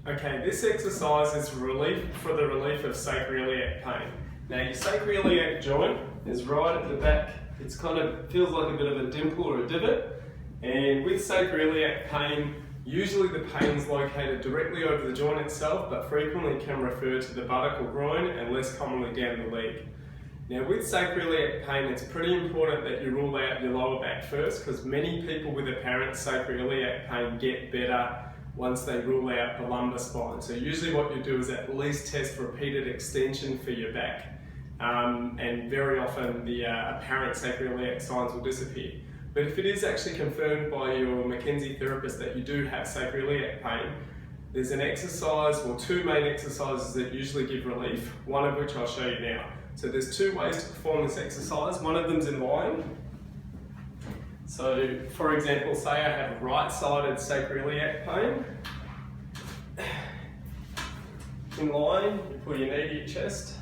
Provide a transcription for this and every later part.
Okay, this exercise is for the relief of sacroiliac pain. Now your sacroiliac joint is right at the back. It's kind of feels like a bit of a dimple or a divot. And with sacroiliac pain, usually the pain is located directly over the joint itself, but frequently can refer to the buttock or groin and less commonly down the leg. Now with sacroiliac pain, it's pretty important that you rule out your lower back first, because many people with apparent sacroiliac pain get better once they rule out the lumbar spine. So usually what you do is at least test repeated extension for your back, and very often the apparent sacroiliac signs will disappear. But if it is actually confirmed by your McKenzie therapist that you do have sacroiliac pain, there's an exercise, or two main exercises that usually give relief, one of which I'll show you now. So there's two ways to perform this exercise. One of them's in lying. So for example, say I have right-sided sacroiliac pain. In lying, you put your knee to your chest.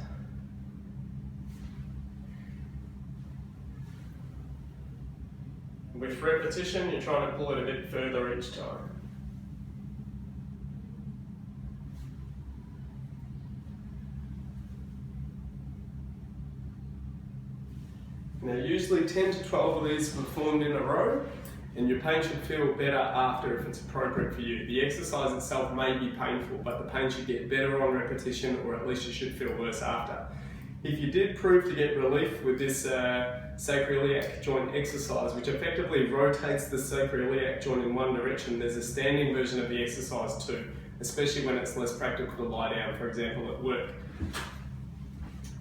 With repetition, you're trying to pull it a bit further each time. Now usually 10 to 12 of these are performed in a row, and your pain should feel better after if it's appropriate for you. The exercise itself may be painful, but the pain should get better on repetition, or at least you should feel worse after. If you did prove to get relief with this sacroiliac joint exercise, which effectively rotates the sacroiliac joint in one direction, there's a standing version of the exercise too, especially when it's less practical to lie down, for example at work.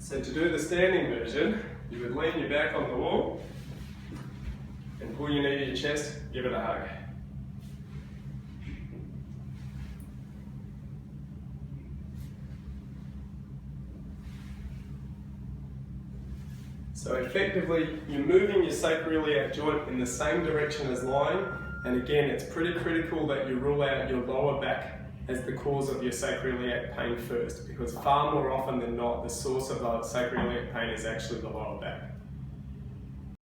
So to do the standing version, you would lean your back on the wall and pull your knee to your chest, give it a hug. So effectively, you're moving your sacroiliac joint in the same direction as lying, and again, it's pretty critical that you rule out your lower back as the cause of your sacroiliac pain first, because far more often than not, the source of sacroiliac pain is actually the lower back.